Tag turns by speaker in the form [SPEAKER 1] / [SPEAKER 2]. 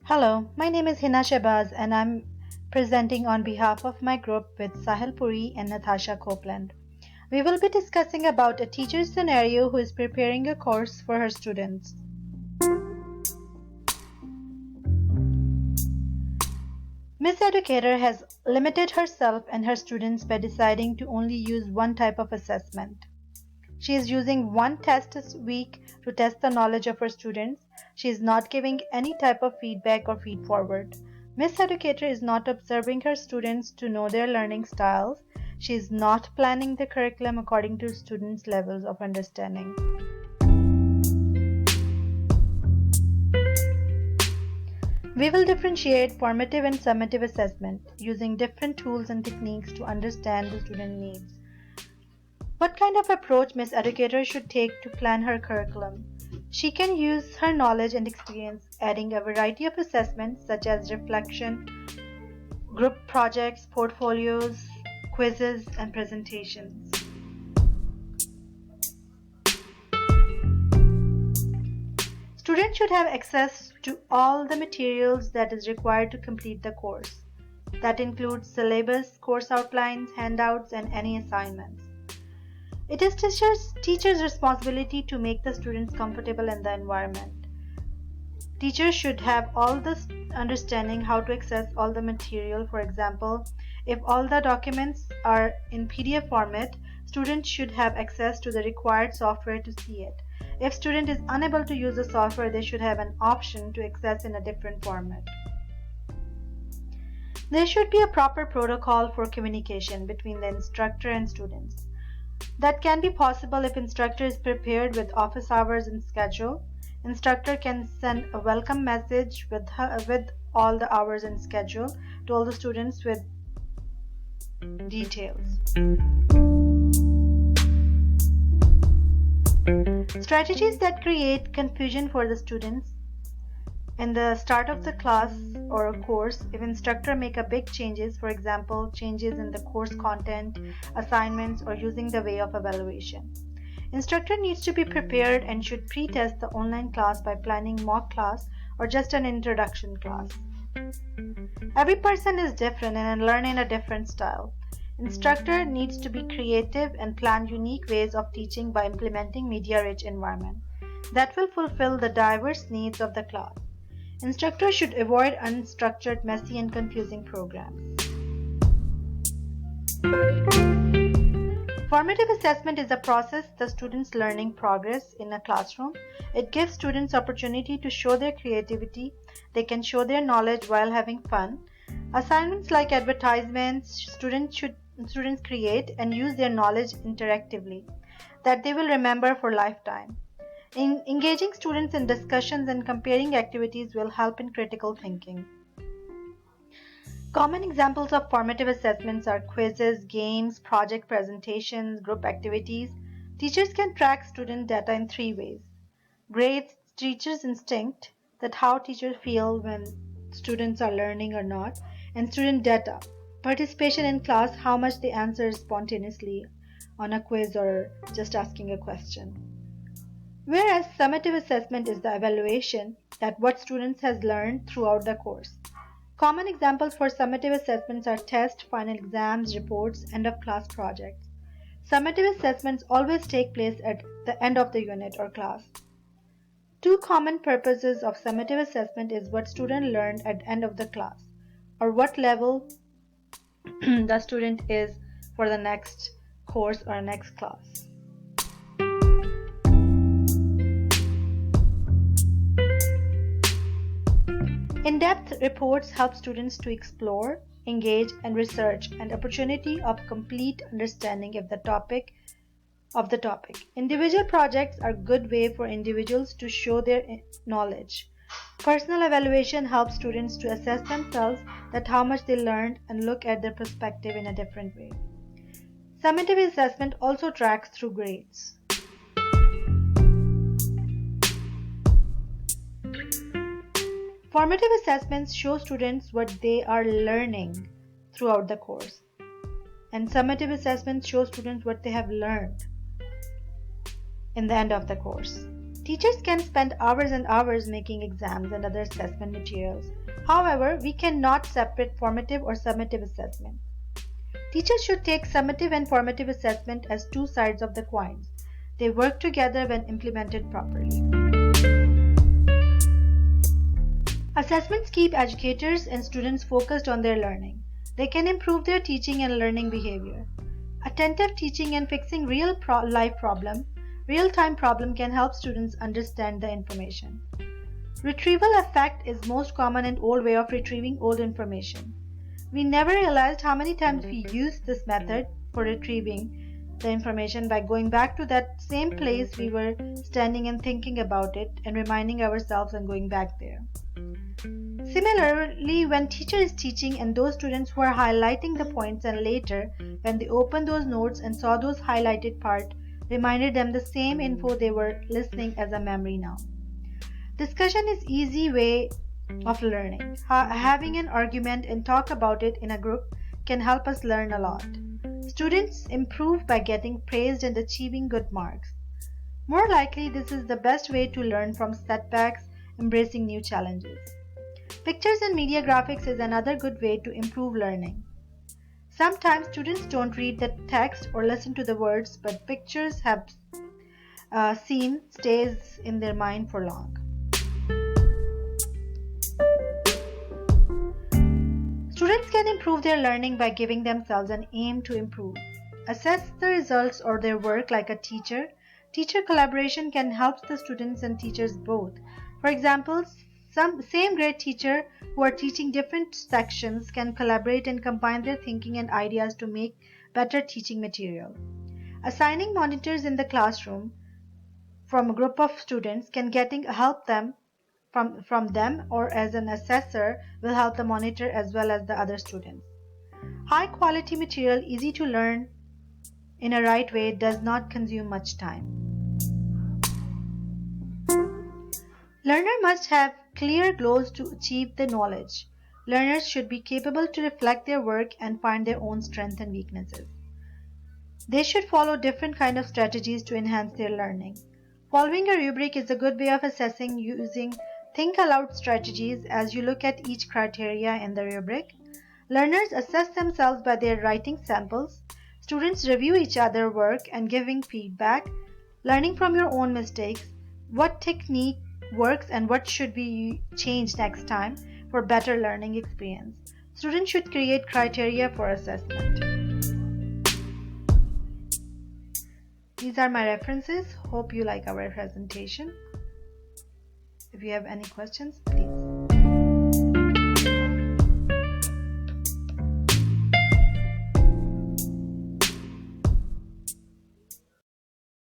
[SPEAKER 1] Hello, my name is Hina Shabazz and I'm presenting on behalf of my group with Sahil Puri and Natasha Copeland. We will be discussing about a teacher scenario who is preparing a course for her students. Miss Educator has limited herself and her students by deciding to only use one type of assessment. She is using one test this week to test the knowledge of her students. She is not giving any type of feedback or feed forward. Miss Educator is not observing her students to know their learning styles. She is not planning the curriculum according to students' levels of understanding. We will differentiate formative and summative assessment using different tools and techniques to understand the student needs. What kind of approach Miss Educator should take to plan her curriculum? She can use her knowledge and experience, adding a variety of assessments such as reflection, group projects, portfolios, quizzes, and presentations. Students should have access to all the materials that is required to complete the course. That includes syllabus, course outlines, handouts, and any assignments. It is teachers' responsibility to make the students comfortable in the environment. Teachers should have all this understanding how to access all the material. For example, if all the documents are in PDF format, students should have access to the required software to see it. If student is unable to use the software, they should have an option to access in a different format. There should be a proper protocol for communication between the instructor and students. That can be possible if instructor is prepared with office hours and schedule. Instructor can send a welcome message with all the hours and schedule to all the students with details. Strategies that create confusion for the students. In the start of the class or a course, if instructor make a big changes, for example, changes in the course content, assignments, or using the way of evaluation. Instructor needs to be prepared and should pre-test the online class by planning mock class or just an introduction class. Every person is different and learn in a different style. Instructor needs to be creative and plan unique ways of teaching by implementing media-rich environment that will fulfill the diverse needs of the class. Instructors should avoid unstructured, messy, and confusing programs. Formative assessment is a process the students' learning progress in a classroom. It gives students opportunity to show their creativity. They can show their knowledge while having fun. Assignments like advertisements, students create and use their knowledge interactively that they will remember for lifetime. Engaging students in discussions and comparing activities will help in critical thinking. Common examples of formative assessments are quizzes, games, project presentations, group activities. Teachers can track student data in three ways. Grades, teachers' instinct, that how teachers feel when students are learning or not, and student data, participation in class, how much they answer spontaneously on a quiz or just asking a question. Whereas summative assessment is the evaluation that what students has learned throughout the course. Common examples for summative assessments are tests, final exams, reports, end of class projects. Summative assessments always take place at the end of the unit or class. Two common purposes of summative assessment is what student learned at the end of the class or what level the student is for the next course or next class. In-depth reports help students to explore, engage, and research an opportunity of complete understanding of the topic. Individual projects are a good way for individuals to show their knowledge. Personal evaluation helps students to assess themselves that how much they learned and look at their perspective in a different way. Summative assessment also tracks through grades. Formative assessments show students what they are learning throughout the course, and summative assessments show students what they have learned in the end of the course. Teachers can spend hours and hours making exams and other assessment materials. However, we cannot separate formative or summative assessment. Teachers should take summative and formative assessment as two sides of the coin. They work together when implemented properly. Assessments keep educators and students focused on their learning. They can improve their teaching and learning behavior. Attentive teaching and fixing real-time problem can help students understand the information. Retrieval effect is most common and old way of retrieving old information. We never realized how many times we used this method for retrieving the information by going back to that same place we were standing and thinking about it and reminding ourselves and going back there. Similarly, when teacher is teaching and those students who are highlighting the points and later when they opened those notes and saw those highlighted part reminded them the same info they were listening as a memory now. Discussion is easy way of learning. Having an argument and talk about it in a group can help us learn a lot. Students improve by getting praised and achieving good marks. More likely, this is the best way to learn from setbacks, embracing new challenges. Pictures and media graphics is another good way to improve learning. Sometimes students don't read the text or listen to the words, but pictures have seen stays in their mind for long. Students can improve their learning by giving themselves an aim to improve. Assess the results or their work like a teacher. Teacher collaboration can help the students and teachers both. For example, same grade teacher who are teaching different sections can collaborate and combine their thinking and ideas to make better teaching material. Assigning monitors in the classroom from a group of students can help them from them or as an assessor will help the monitor as well as the other students. High quality material easy to learn in a right way does not consume much time. Learner must have clear goals to achieve the knowledge. Learners should be capable to reflect their work and find their own strengths and weaknesses. They should follow different kind of strategies to enhance their learning. Following a rubric is a good way of assessing using think aloud strategies as you look at each criteria in the rubric. Learners assess themselves by their writing samples. Students review each other's work and giving feedback, learning from your own mistakes, what technique works and what should be changed next time for better learning experience. Students should create criteria for assessment. These are my references. Hope you like our presentation. If you have any questions, please.